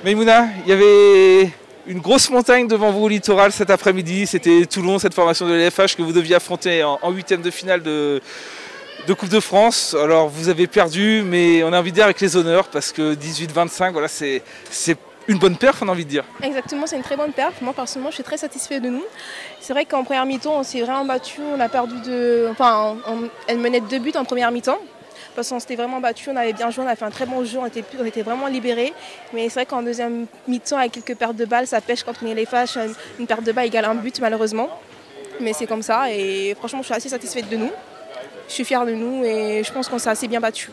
Maïmouna, il y avait une grosse montagne devant vous au littoral cet après-midi. C'était Toulon, cette formation de l'LFH que vous deviez affronter en huitième de finale de Coupe de France. Alors vous avez perdu, mais on a envie de dire avec les honneurs parce que 18-25, voilà, c'est une bonne perf, on a envie de dire. Exactement, c'est une très bonne perf. Moi personnellement, je suis très satisfait de nous. C'est vrai qu'en première mi-temps, on s'est vraiment battu. On a perdu elle menait 2 buts en première mi-temps. Parce qu'on s'était vraiment battu, on avait bien joué, on a fait un très bon jeu, on était vraiment libérés. Mais c'est vrai qu'en deuxième mi-temps, avec quelques pertes de balles, ça pêche quand on est les fâches. Une perte de balle égale un but malheureusement. Mais c'est comme ça et franchement, je suis assez satisfaite de nous. Je suis fière de nous et je pense qu'on s'est assez bien battu.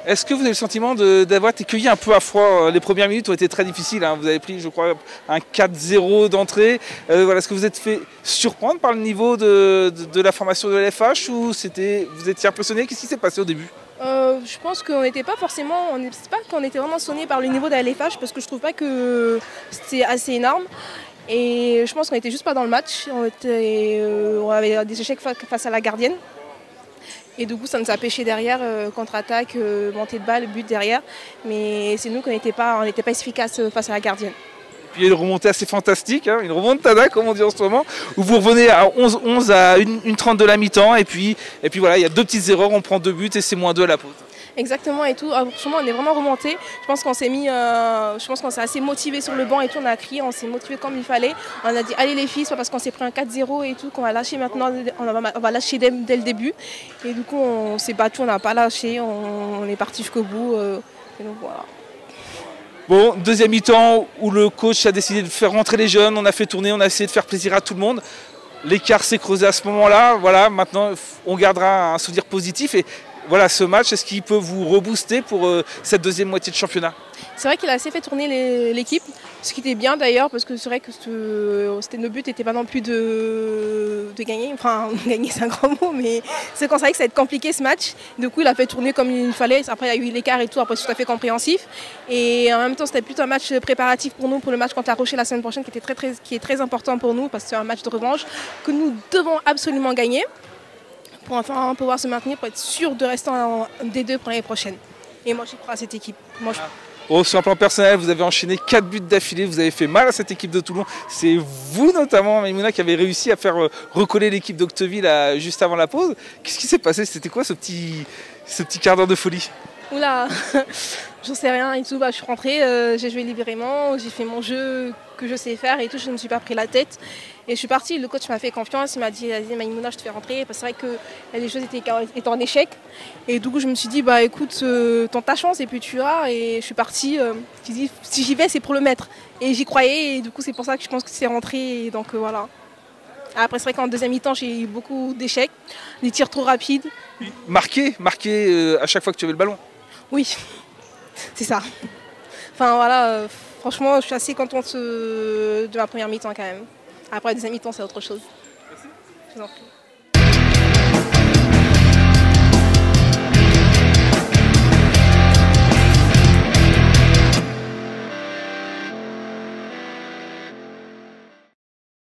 Est-ce que vous avez le sentiment d'avoir été cueilli un peu à froid? Les premières minutes ont été très difficiles, hein. Vous avez pris, je crois, un 4-0 d'entrée. Voilà, est-ce que vous êtes fait surprendre par le niveau de la formation de l'LFH ou vous étiez impressionné? Qu'est-ce qui s'est passé au début? Je pense qu'on n'était pas forcément, qu'on était vraiment sonné par le niveau de la LFH parce que je trouve pas que c'était assez énorme. Et je pense qu'on n'était juste pas dans le match. On avait des échecs face à la gardienne. Et du coup, ça nous a pêché derrière, contre-attaque, montée de balle, but derrière. Mais c'est nous qu'on n'était pas efficace face à la gardienne. Puis il y a une remontée assez fantastique, hein, une remontada comme on dit en ce moment, où vous revenez à 11 à 1:30 de la mi-temps. Et puis voilà, il y a 2 petites erreurs, on prend 2 buts et c'est -2 à la pause. Exactement et tout. Franchement, on est vraiment remonté. Je pense qu'on s'est assez motivé sur le banc et tout. On a crié, on s'est motivé comme il fallait. On a dit allez les filles, c'est pas parce qu'on s'est pris un 4-0 et tout qu'on va lâcher maintenant. On va lâcher dès le début. Et du coup, on s'est battu, on n'a pas lâché. On est parti jusqu'au bout. Et donc voilà. Bon, deuxième mi-temps où le coach a décidé de faire rentrer les jeunes. On a fait tourner, on a essayé de faire plaisir à tout le monde. L'écart s'est creusé à ce moment-là. Voilà, maintenant on gardera un souvenir positif. Et voilà, ce match, est-ce qu'il peut vous rebooster pour cette deuxième moitié de championnat? C'est vrai qu'il a assez fait tourner l'équipe, ce qui était bien d'ailleurs, parce que c'est vrai que nos buts n'étaient pas non plus de gagner. Enfin, gagner c'est un grand mot, mais c'est qu'on savait que ça allait être compliqué ce match. Du coup, il a fait tourner comme il fallait. Après, il y a eu l'écart et tout, après c'est tout à fait compréhensif. Et en même temps, c'était plutôt un match préparatif pour nous, pour le match contre La Rochelle la semaine prochaine, qui est très important pour nous, parce que c'est un match de revanche que nous devons absolument gagner pour enfin pouvoir se maintenir, pour être sûr de rester en D2 pour l'année prochaine. Et moi, j'y crois à cette équipe. Sur un plan personnel, vous avez enchaîné 4 buts d'affilée, vous avez fait mal à cette équipe de Toulon. C'est vous notamment, Maïmouna, qui avez réussi à faire recoller l'équipe d'Octeville juste avant la pause. Qu'est-ce qui s'est passé? C'était quoi ce petit quart d'heure de folie? Oula, j'en sais rien et tout. Je suis rentrée, j'ai joué librement, j'ai fait mon jeu que je sais faire et tout, je ne me suis pas pris la tête. Et je suis partie, le coach m'a fait confiance, il m'a dit Maïmouna, je te fais rentrer. Parce que c'est vrai que les choses étaient en échec. Et du coup, je me suis dit, écoute, tente ta chance et puis tu as. Et je suis partie, je dis, si j'y vais, c'est pour le mettre. Et j'y croyais, et du coup, c'est pour ça que je pense que c'est rentré. Et donc voilà. Après, c'est vrai qu'en deuxième mi-temps, j'ai eu beaucoup d'échecs, des tirs trop rapides. Marqué à chaque fois que tu avais le ballon. Oui, c'est ça. Enfin voilà, franchement, je suis assez contente de ma première mi-temps quand même. Après, la deuxième mi-temps, c'est autre chose. Merci. Je vous en prie.